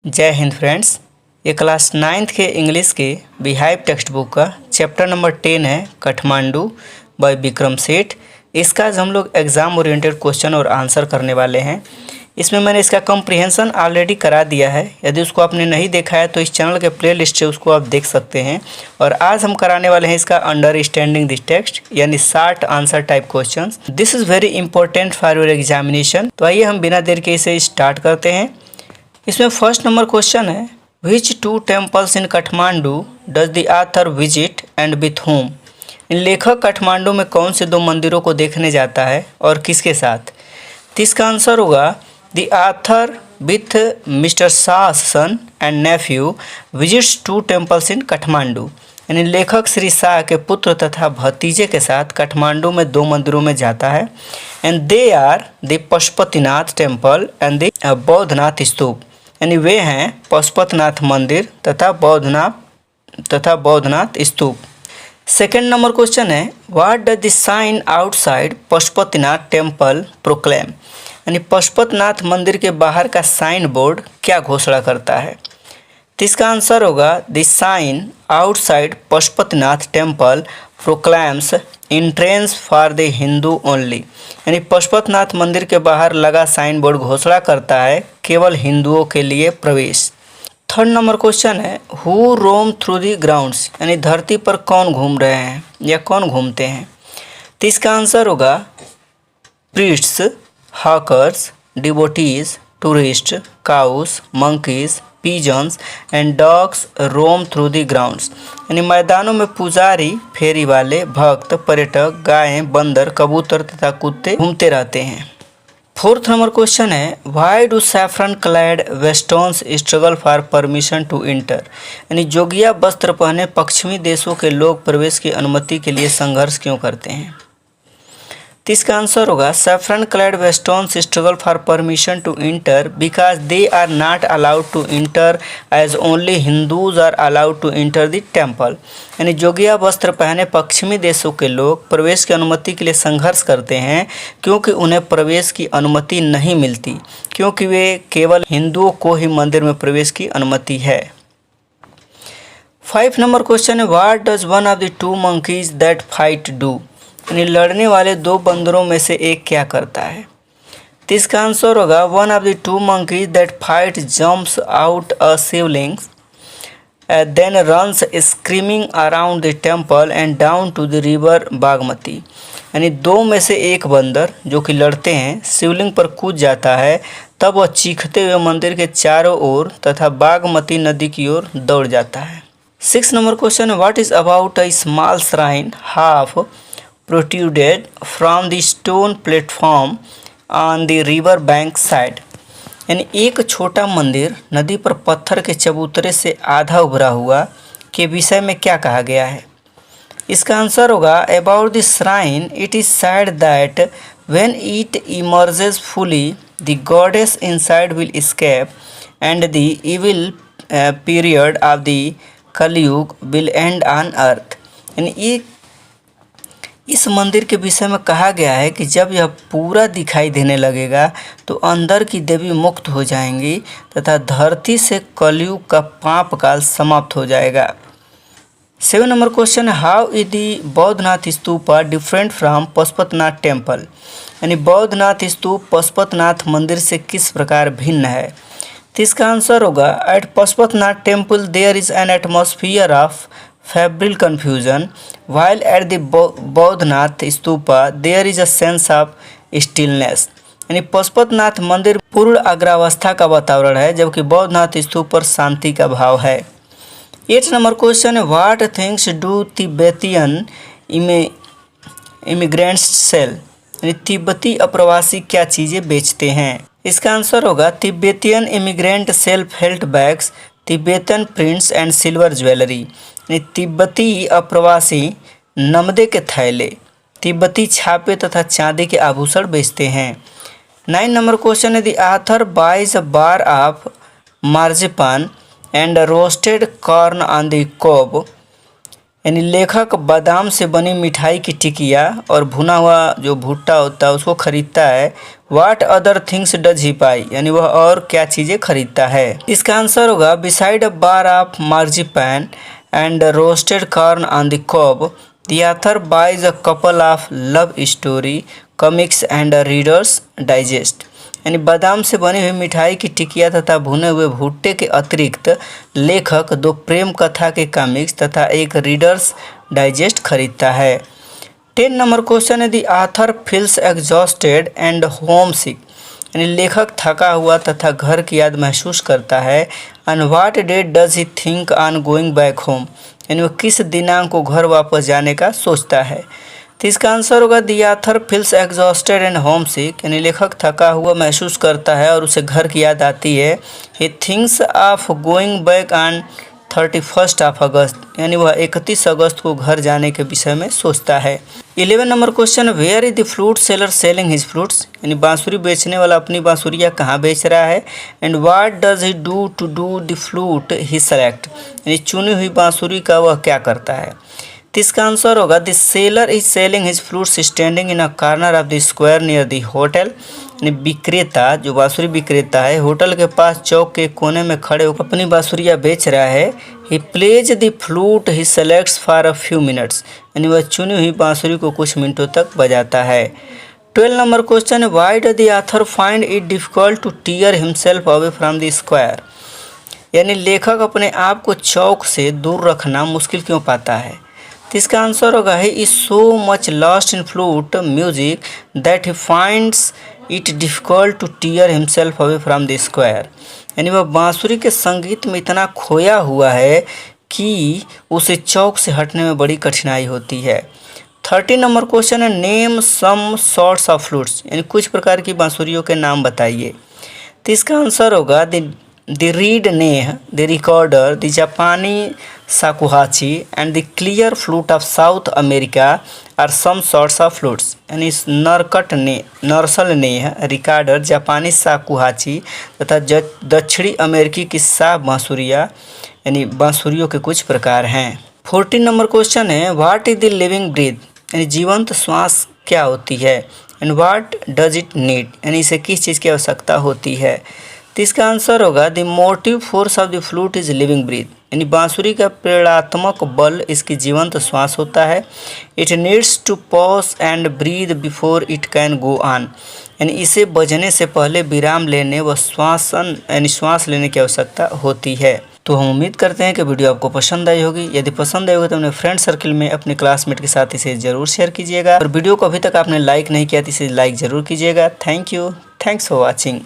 जय हिंद फ्रेंड्स। ये class 9th के इंग्लिश के बिहाइव टेक्स्ट बुक का चैप्टर नंबर 10 है काठमांडू बाय विक्रम सेठ। इसका आज हम लोग एग्ज़ाम ओरिएंटेड क्वेश्चन और आंसर करने वाले हैं। इसमें मैंने इसका कॉम्प्रिहेंशन ऑलरेडी करा दिया है। यदि उसको आपने नहीं देखा है तो इस चैनल के प्लेलिस्ट से उसको आप देख सकते हैं। और आज हम कराने वाले हैं इसका अंडरस्टैंडिंग दिस टेक्स्ट यानी short answer type question. This is very important for your examination. तो आइए हम बिना देर के इसे स्टार्ट करते हैं। इसमें फर्स्ट नंबर क्वेश्चन है, which two temples in Kathmandu does the author visit and with home. इन लेखक काठमांडू में कौन से दो मंदिरों को देखने जाता है और किसके साथ। तो इसका आंसर होगा the author with mister Shah son and nephew visits to temples in Kathmandu. यानी लेखक श्री शाह के पुत्र तथा भतीजे के साथ काठमांडू में दो मंदिरों में जाता है। And they are the Pashupatinath temple and the Boudhanath stupa. यानी वे हैं पशुपतिनाथ मंदिर तथा बौद्धनाथ स्तूप। सेकेंड नंबर क्वेश्चन है, what does the sign outside Pashupatinath temple proclaim. यानी पशुपतिनाथ मंदिर के बाहर का साइन बोर्ड क्या घोषणा करता है। तो इसका आंसर होगा the sign outside Pashupatinath temple proclaims entrance for the Hindu only. यानी पशुपतिनाथ मंदिर के बाहर लगा साइन बोर्ड घोषणा करता है केवल हिंदुओं के लिए प्रवेश। थर्ड नंबर क्वेश्चन है, who roam through the grounds. यानी धरती पर कौन घूम रहे हैं या कौन घूमते हैं। तो इसका आंसर होगा priests, hawkers, devotees, tourist, cows, monkeys, pigeons and dogs roam through the grounds. यानी मैदानों में पुजारी, फेरी वाले, भक्त, पर्यटक, गायें, बंदर, कबूतर तथा कुत्ते घूमते रहते हैं। फोर्थ नंबर क्वेश्चन है, why do saffron clad westerns struggle for permission to enter. यानी जोगिया वस्त्र पहने पश्चिमी देशों के लोग प्रवेश की अनुमति के लिए संघर्ष क्यों करते हैं। तो इसका आंसर होगा saffron clad westerns struggle for permission to enter because they are not allowed to enter as only Hindus are allowed to enter the temple. यानी जोगिया वस्त्र पहने पश्चिमी देशों के लोग प्रवेश की अनुमति के लिए संघर्ष करते हैं क्योंकि उन्हें प्रवेश की अनुमति नहीं मिलती, क्योंकि वे केवल हिंदुओं को ही मंदिर में प्रवेश की अनुमति है। 5 नंबर क्वेश्चन है, what does one of the two monkeys that fight do. यानी लड़ने वाले दो बंदरों में से एक क्या करता है। तो इसका आंसर होगा one of the two monkeys that fight jumps out a Shivling then runs screaming around the temple and down to the river Bagmati. यानी दो में से एक बंदर जो कि लड़ते हैं शिवलिंग पर कूद जाता है, तब वह चीखते हुए मंदिर के चारों ओर तथा बागमती नदी की ओर दौड़ जाता है। 6 नंबर क्वेश्चन है, what is about a small shrine half protruded from the stone platform on the river bank side। यानी एक छोटा मंदिर नदी पर पत्थर के चबूतरे से आधा उभरा हुआ के विषय में क्या कहा गया है। इसका आंसर होगा about the shrine it is said that when it emerges fully the goddess inside will escape and the evil period of the कलयुग will end on earth। यानी इस मंदिर के विषय में कहा गया है कि जब यह पूरा दिखाई देने लगेगा तो अंदर की देवी मुक्त हो जाएंगी तथा धरती से कलयुग का पाप काल समाप्त हो जाएगा। 7 नंबर क्वेश्चन है, how is the Boudhanath stupa different from Pashupatinath temple. यानी बौद्धनाथ स्तूप पशुपतिनाथ मंदिर से किस प्रकार भिन्न है। तो इसका आंसर होगा at Pashupatinath temple there is an atmosphere of febrile confusion while at the Boudhanath stupa there is a sense of stillness। यानी पशुपतिनाथ मंदिर पूर्ण अग्रावस्था का वातावरण है जबकि बौद्धनाथ स्तूप पर शांति का भाव है। 8 नंबर क्वेश्चन है, what things do Tibetan immigrants sell. यानी तिब्बती अप्रवासी क्या चीज़ें बेचते हैं। इसका आंसर होगा Tibetan immigrant sell felt bags, Tibetan prints and silver jewellery. तिब्बती अप्रवासी नमदे के थैले, तिब्बती छापे तथा चांदी के आभूषण बेचते हैं। 9 नंबर क्वेश्चन है, the author buys a bar of marzipan and roasted corn on the cob. यानी लेखक बादाम से बनी मिठाई की टिकिया और भुना हुआ जो भुट्टा होता है उसको खरीदता है what other things does he by, यानी वह और क्या चीज़ें खरीदता है। इसका आंसर होगा beside a bar of marzipan and roasted corn on the cob the author buys a couple of love story comics and Reader's Digest, यानी बादाम से बनी हुई मिठाई की टिकिया तथा भुने हुए भुट्टे के अतिरिक्त लेखक 2 प्रेम कथा के कॉमिक्स तथा एक रीडर्स डाइजेस्ट खरीदता है। 10 नंबर क्वेश्चन है the author feels exhausted and homesick, यानी लेखक थका हुआ तथा घर की याद महसूस करता है। On what date does he think on going back home, यानी वह किस दिनांक को घर वापस जाने का सोचता है। तो इसका आंसर होगा the author feels exhausted and homesick, यानी लेखक थका हुआ महसूस करता है और उसे घर की याद आती है। He thinks of going back on 31 अगस्त, यानी वह 31 अगस्त को घर जाने के विषय में सोचता है। 11 number question, where is the flute seller selling his flutes, यानी बांसुरी बेचने वाला अपनी बांसुरियाँ कहाँ बेच रहा है। And what does he do to do the flute he select, यानी चुनी हुई बांसुरी का वह क्या करता है। तो इसका आंसर होगा the seller is selling his flutes standing in a corner of the square near the hotel, यानी विक्रेता जो बांसुरी विक्रेता है होटल के पास चौक के कोने में खड़े होकर अपनी बांसुरियाँ बेच रहा है। He plays the flute he selects for a few minutes, यानी वह चुनी हुई बांसुरी को कुछ मिनटों तक बजाता है। 12 नंबर क्वेश्चन है why does the author find it difficult to tear himself away from the square, यानी लेखक अपने आप को चौक से दूर रखना मुश्किल क्यों पाता है। तो इसका आंसर होगा he is so much lost in flute music that he finds it difficult to tear himself away from the square, यानी वह बांसुरी के संगीत में इतना खोया हुआ है कि उसे चौक से हटने में बड़ी कठिनाई होती है। 13 नंबर क्वेश्चन है name some sorts of flutes, यानी कुछ प्रकार की बांसुरियों के नाम बताइए। तो इसका आंसर होगा the reed ney, the recorder, the जापानी shakuhachi and the clear flute of South America are some sorts of flutes, यानी नर्सल नेह, रिकॉर्डर, जापानी शाकुहाची तथा दक्षिणी अमेरिकी की साफ बांसुरियाँ, यानी बांसुरियों के कुछ प्रकार हैं। 14 नंबर क्वेश्चन है what is the living breath, यानी जीवंत श्वास क्या होती है। And what does it need, यानी इसे किस चीज़ की आवश्यकता होती है। तो इसका आंसर होगा the motive force of the flute is living breath, यानी बांसुरी का प्रेरणात्मक बल इसकी जीवंत श्वास होता है। It needs to pause and breathe before it can go on, यानी इसे बजने से पहले विराम लेने व श्वास लेने की आवश्यकता होती है। तो हम उम्मीद करते हैं कि वीडियो आपको पसंद आई होगी। यदि पसंद आई होगी तो अपने फ्रेंड सर्कल में अपने क्लासमेट के साथ इसे ज़रूर शेयर कीजिएगा और वीडियो को अभी तक आपने लाइक नहीं किया तो इसे लाइक ज़रूर कीजिएगा। Thank you, thanks for watching.